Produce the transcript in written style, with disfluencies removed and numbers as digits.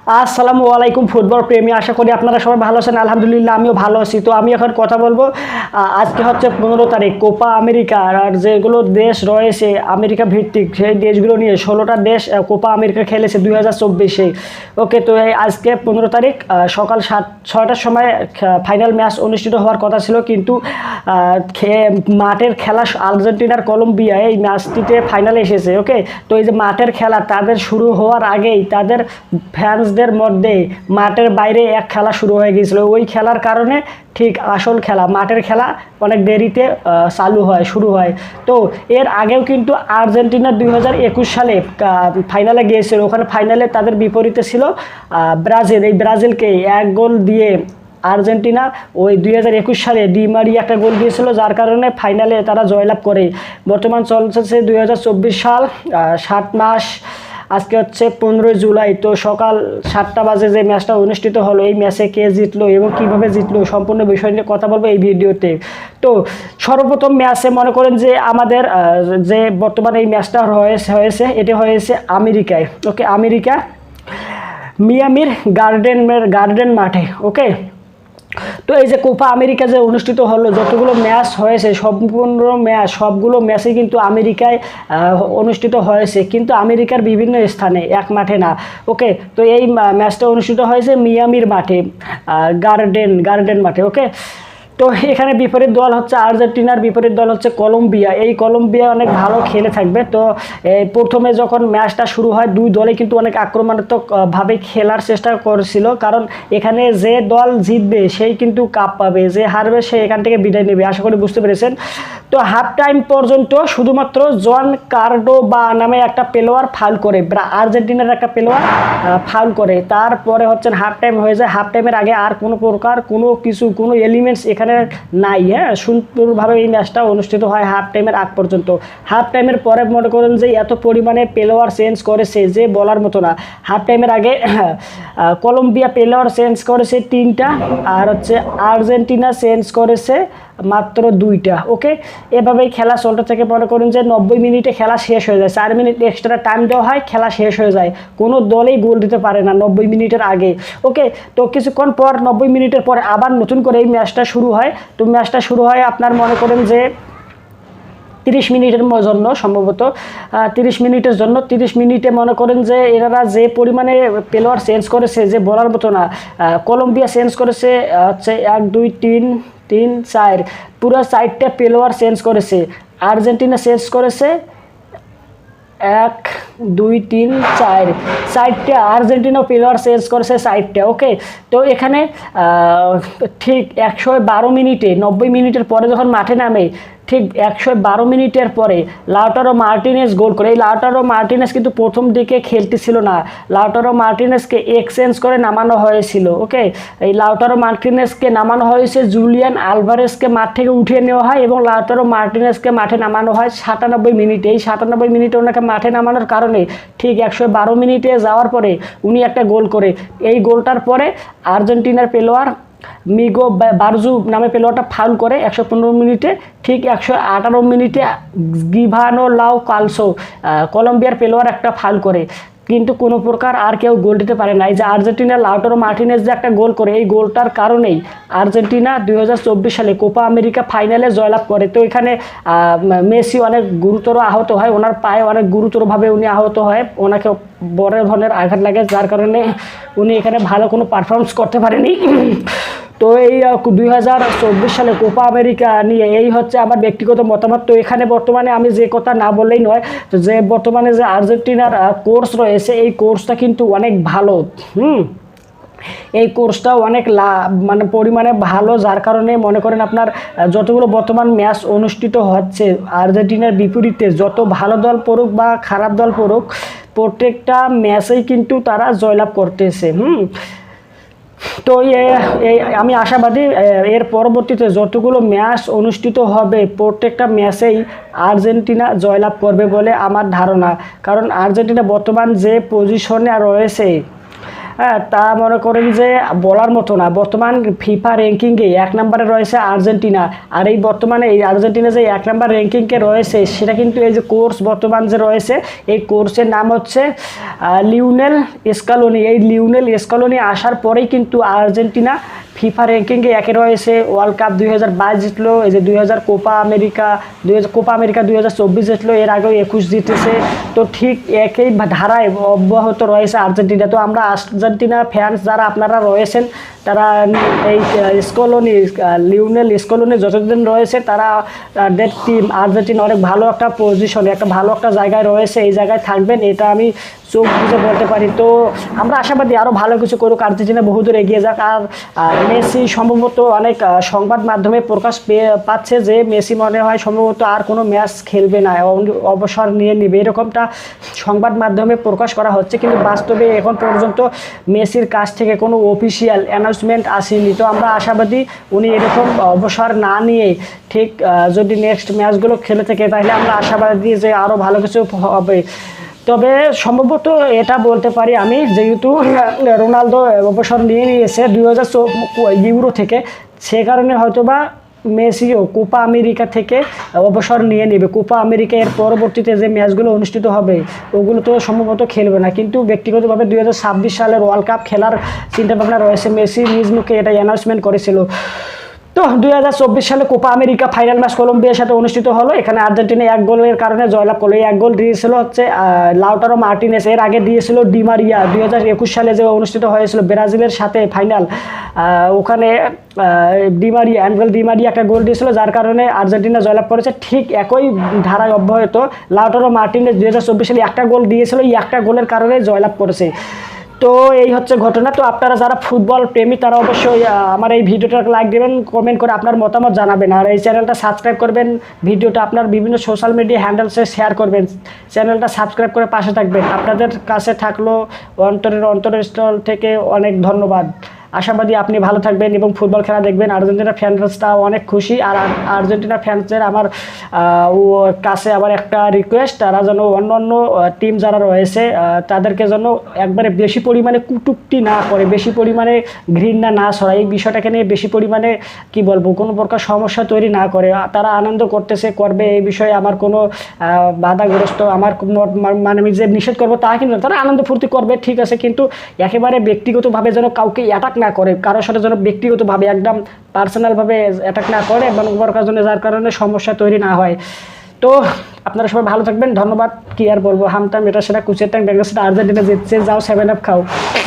আসসালামু আলাইকুম ফুটবল প্রেমী, আশা করি আপনারা সবাই ভালো আছেন। আলহামদুলিল্লাহ আমিও ভালো আছি। তো আমি এখন কথা বলবো, আজকে হচ্ছে 15 তারিখ, কোপা আমেরিকা। আর যেগুলো দেশ রয়েছে আমেরিকা ভিত্তিক, সেই দেশগুলো নিয়ে 16টা দেশ কোপা আমেরিকা খেলেছে 2024-এ। ওকে, তো এই আজকে 15 তারিখ সকাল 6টার সময় ফাইনাল ম্যাচ অনুষ্ঠিত হওয়ার কথা ছিল, কিন্তু মাঠের খেলা আর্জেন্টিনার কলম্বিয়া এই ম্যাচটিতে ফাইনালে এসেছে। ওকে, তো এই যে মাঠের খেলা তাদের শুরু হওয়ার আগেই তাদের ফ্যান্সদের মধ্যে মাঠের বাইরে এক খেলা শুরু হয়ে গিয়েছিল। ওই খেলার কারণে ঠিক আসল খেলা, মাঠের খেলা অনেক দেরিতে শুরু হয়। তো এর আগেও কিন্তু আর্জেন্টিনা 2021 সালে ফাইনালে গিয়েছিল। ওখানে ফাইনালে তাদের বিপরীতে ছিল ব্রাজিল। এই ব্রাজিলকে 1 গোল দিয়ে আর্জেন্টিনা ওই 2021 সালে ডি মারিয়া একটা গোল দিয়েছিল, যার কারণে ফাইনালে তারা জয়লাভ করে। বর্তমান চলছে 2024 সাল, 7 মাস। আজকে হচ্ছে 15 জুলাই। তো সকাল 7টা বাজে যে ম্যাচটা অনুষ্ঠিত হলো, এই ম্যাচে কে জিতলো এবং কিভাবে জিতলো সম্পূর্ণ বিষয় নিয়ে কথা বলবো এই ভিডিওতে। তো সর্বপ্রথম ম্যাচে মনে করেন যে আমাদের যে বর্তমানে এই ম্যাচটা হয়েছে এটি হয়েছে আমেরিকায়। ওকে, আমেরিকা মিয়ামির গার্ডেন মাঠে। ওকে, তো এই যে কোপা আমেরিকা যে অনুষ্ঠিত হলো, যতগুলো ম্যাচ হয়েছে সবগুলো ম্যাচই কিন্তু আমেরিকায় অনুষ্ঠিত হয়েছে, কিন্তু আমেরিকার বিভিন্ন স্থানে, এক মাঠে না। ওকে, তো এই ম্যাচটা অনুষ্ঠিত হয়েছে মিয়ামির মাঠে, গার্ডেন মাঠে। ওকে, তো এখানে বিপরীত দল হচ্ছে আর্জেন্টিনার, বিপরীত দল হচ্ছে কলম্বিয়া। এই কলম্বিয়া অনেক ভালো খেলে থাকবে। তো প্রথমে যখন ম্যাচটা শুরু হয়, দুই দলে কিন্তু অনেক আক্রমণাত্মকভাবে খেলার চেষ্টা করেছিল, কারণ এখানে যে দল জিতবে সেই কিন্তু কাপ পাবে, যে হারবে সে এখান থেকে বিদায় নেবে। আশা করি বুঝতে পেরেছেন। তো হাফ টাইম পর্যন্ত শুধুমাত্র জন কার্ডোবা নামে একটা প্লেয়ার ফাউল করে, আর্জেন্টিনার একটা প্লেয়ার ফাউল করে। তারপরে হচ্ছে হাফ টাইম হয়ে যায়। হাফ টাইমের আগে আর কোনো প্রকার কোনো এলিমেন্টস এখানে নাই। হ্যাঁ, সুন্দরভাবে এই ম্যাচটা অনুষ্ঠিত হয় হাফ টাইমের আগ পর্যন্ত। হাফ টাইমের পরে মনে করেন যে এত পরিমাণে প্লেয়ার চেঞ্জ করেছে যে বলার মতো না। হাফ টাইমের আগে কলম্বিয়া প্লেয়ার চেঞ্জ করেছে 3টা, আর হচ্ছে আর্জেন্টিনা চেঞ্জ করেছে মাত্র 2টা। ওকে, এভাবেই খেলা চলতে থেকে মনে করুন যে 90 মিনিটে খেলা শেষ হয়ে যায়। 4 মিনিট এক্সট্রা টাইম দেওয়া হয়, খেলা শেষ হয়ে যায়। কোনো দলেই গোল দিতে পারে না 90 মিনিটের আগে। ওকে, তো কিছুক্ষণ পর 90 মিনিটের পরে আবার নতুন করে এই ম্যাচটা শুরু হয়। তো ম্যাচটা শুরু হয় আপনার মনে করেন যে 30 মিনিটের জন্য, সম্ভবত 30 মিনিটের জন্য। 30 মিনিটে মনে করেন যে এনারা যে পরিমাণে প্লেয়ার চেঞ্জ করেছে যে বলার মতো না। কলম্বিয়া চেঞ্জ করেছে হচ্ছে 1 2 3 3 4, পুরো 4টা প্লেয়ার চেঞ্জ করেছে। আর্জেন্টিনা চেঞ্জ করেছে 1 2 3 4, 4টা আর্জেন্টিনা প্লেয়ার চেঞ্জ করেছে 4টা। ওকে, তো এখানে ঠিক 112 মিনিটে, 90 মিনিটের পরে যখন মাঠে নামে, ঠিক 112 মিনিটের পরে লাউটারো মার্টিনেজ গোল করে। এই লাউটারো মার্টিনেজ কিন্তু প্রথম দিকে খেলতেছিল না, লাউটারো মার্টিনেজকে এক্সচেঞ্জ করে নামানো হয়েছিল। ওকে, এই লাউটারো মার্টিনেজকে নামানো হয়েছে, জুলিয়ান আলভারেজকে মাঠ থেকে উঠিয়ে নেওয়া হয় এবং লাউটারো মার্টিনেজকে মাঠে নামানো হয় 97 মিনিটে। এই 97 মিনিটে ওনাকে মাঠে নামানোর কারণে ঠিক 112 মিনিটে যাওয়ার পরে উনি একটা গোল করে। এই গোলটার পরে আর্জেন্টিনার প্লেয়ার মিগো বারজু নামে প্লেয়ারটা ফাউল করে 115 মিনিটে। ঠিক 118 মিনিটে গিভানো লাউ কালসো কলম্বিয়ার প্লেয়ার একটা ফাউল করে, কিন্তু কোনো প্রকার আর কেউ গোল দিতে পারে না। এই যে আর্জেন্টিনার লাউটারো মার্টিনেজ যে একটা গোল করে, এই গোলটার কারণেই আর্জেন্টিনা 2024 সালে কোপা আমেরিকা ফাইনালে জয়লাভ করে। তো এখানে মেসি অনেক গুরুতর আহত হয়, ওনার পায়ে অনেক গুরুতরভাবে উনি আহত হয়, ওনাকে বড় ধরনের আঘাত লাগে, যার কারণে উনি এখানে ভালো কোনো পারফরমেন্স করতে পারেনি। তো এই 2024 সালে কোপা আমেরিকা নিয়ে এই হচ্ছে আমার ব্যক্তিগত মতামত। তো এখানে বর্তমানে আমি যে কথা না বললেই নয়, যে বর্তমানে যে আর্জেন্টিনার কোর্স রয়েছে, এই কোর্সটা কিন্তু অনেক ভালো। এই কোর্সটাও অনেক মানে পরিমাণে ভালো, যার কারণে মনে করেন আপনার যতগুলো বর্তমান ম্যাচ অনুষ্ঠিত হচ্ছে আর্জেন্টিনার বিপরীতে, যত ভালো দল পড়ুক বা খারাপ দল পড়ুক, প্রত্যেকটা ম্যাচেই কিন্তু তারা জয়লাভ করতেছে। তো আমি আশাবাদী এর পরবর্তীতে যতগুলো ম্যাচ অনুষ্ঠিত হবে প্রত্যেকটা ম্যাচেই আর্জেন্টিনা জয়লাভ করবে বলে আমার ধারণা। কারণ আর্জেন্টিনা বর্তমান যে পজিশনে রয়েছে, হ্যাঁ, তা মনে করেন যে বলার মতো না। বর্তমান ফিফা র্যাঙ্কিংয়ে 1 নম্বরে রয়েছে আর্জেন্টিনা। আর এই বর্তমানে এই আর্জেন্টিনা যে 1 নম্বর র্যাঙ্কিংয়ে রয়েছে, সেটা কিন্তু এই যে কোর্স বর্তমান যে রয়েছে, এই কোর্সের নাম হচ্ছে লিওনেল স্কালোনি। এই লিওনেল স্কালোনি আসার পরেই কিন্তু আর্জেন্টিনা ফিফা র্যাঙ্কিংয়ে একে রয়েছে। ওয়ার্ল্ড কাপ 2022 জিতলো, এই যে 2000 কোপা আমেরিকা 2024 জিতলো, এর আগেও 21 জিতেছে। তো ঠিক একই ধারায় অব্যাহত রয়েছে আর্জেন্টিনা। তো আমরা আর্জেন্টিনা ফ্যান্স যারা আপনারা রয়েছেন, তারা এই স্কলোনি লিওনেল স্কলোনি যতদিন রয়েছে, তারা টিম আর্জেন্টিনা অনেক ভালো একটা পজিশনে, একটা ভালো একটা জায়গায় রয়েছে। এই জায়গায় থাকবেন, এটা আমি চোখ বুঝে বলতে পারি। তো আমরা আশাবাদী আরও ভালো কিছু করুক, আর্জেন্টিনা বহুদূর এগিয়ে যাক। আর মেসি সম্ভবত অনেক সংবাদ মাধ্যমে প্রকাশ পাচ্ছে যে মেসি মনে হয় সম্ভবত আর কোনো ম্যাচ খেলবে না, অবসর নিয়ে নেবে, এরকমটা সংবাদ মাধ্যমে প্রকাশ করা হচ্ছে। কিন্তু বাস্তবে এখন পর্যন্ত মেসির কাছ থেকে কোনো অফিসিয়াল অ্যানাউন্সমেন্ট আসেনি। তো আমরা আশাবাদী উনি এরকম অবসর না নিয়ে ঠিক যদি নেক্সট ম্যাচগুলো খেলে থাকে, তাহলে আমরা আশাবাদী যে আরও ভালো কিছু হবে। তবে সম্ভবত এটা বলতে পারি আমি, যেহেতু রোনালদো অবসর নিয়ে নিয়েছে 2024 ইউরো থেকে, সে কারণে হয়তোবা মেসিও কোপা আমেরিকা থেকে অবসর নিয়ে নেবে। কোপা আমেরিকা এর পরবর্তীতে যে ম্যাচগুলো অনুষ্ঠিত হবে, ওগুলো তো সম্ভবত খেলবে না। কিন্তু ব্যক্তিগতভাবে 2026 সালের ওয়ার্ল্ড কাপ খেলার চিন্তাভাবনা রয়েছে। মেসি নিজ মুখে এটা অ্যানাউন্সমেন্ট করেছিল। তো 2024 সালে কোপা আমেরিকা ফাইনাল ম্যাচ কলম্বিয়ার সাথে অনুষ্ঠিত হলো। এখানে আর্জেন্টিনা 1 গোলের কারণে জয়লাভ করলো। এই 1 গোল দিয়েছিল হচ্ছে লাউটারো মার্টিনেস, এর আগে দিয়েছিল ডিমারিয়া। 2021 সালে যে অনুষ্ঠিত হয়েছিল ব্রাজিলের সাথে ফাইনাল, ওখানে অ্যাঞ্জেল ডিমারিয়া একটা গোল দিয়েছিল, যার কারণে আর্জেন্টিনা জয়লাভ করেছে। ঠিক একই ধারায় অব্যাহত লাউটারো মার্টিনেস 2024 সালে একটা গোল দিয়েছিল, এই একটা গোলের কারণে জয়লাভ করেছে। তো এই হচ্ছে ঘটনা। তো আপনারা যারা ফুটবল প্রেমী, তারা অবশ্যই আমার এই ভিডিওটাকে লাইক দেবেন, কমেন্ট করে আপনার মতামত জানাবেন। আর এই চ্যানেলটা সাবস্ক্রাইব করবেন, ভিডিওটা আপনার বিভিন্ন সোশ্যাল মিডিয়া হ্যান্ডেলসে শেয়ার করবেন, চ্যানেলটা সাবস্ক্রাইব করে পাশে থাকবেন। আপনাদের কাছে থাকলো অন্তরস্থল থেকে অনেক ধন্যবাদ। আশাবাদী আপনি ভালো থাকবেন এবং ফুটবল খেলা দেখবেন। আর্জেন্টিনা ফ্যান্সরাও অনেক খুশি। আর আর্জেন্টিনা ফ্যান্সদের আমার কাছে আবার একটা রিকোয়েস্ট, তারা যেন অন্য টিম যারা রয়েছে তাদেরকে যেন একবারে বেশি পরিমাণে কটূক্তি না করে, বেশি পরিমাণে ঘৃণা না ছড়ায়, এই বিষয়টাকে নিয়ে বেশি পরিমাণে কি বলবো, কোনো প্রকার সমস্যা তৈরি না করে। তারা আনন্দ করবে, এই বিষয়ে আমার কোনো বাধাগ্রস্ত, আমার মানে আমি যে নিষেধ করবো তা কিন্তু, তারা আনন্দ ফুর্তি করবে, ঠিক আছে, কিন্তু একেবারে ব্যক্তিগতভাবে যেন কাউকে অ্যাটাক না করে, কারোর সাথে যেন ব্যক্তিগতভাবে একদম পার্সোনালভাবে অ্যাটাক না করে এবং যার কারণে সমস্যা তৈরি না হয়। তো আপনারা সবাই ভালো থাকবেন, ধন্যবাদ। কি আর বলবো, হামতাম এটা সেটা কুচের ট্যাং ব্যাংক, আর্জেন্টিনা জিতছে, যাও 7 আপ খাও।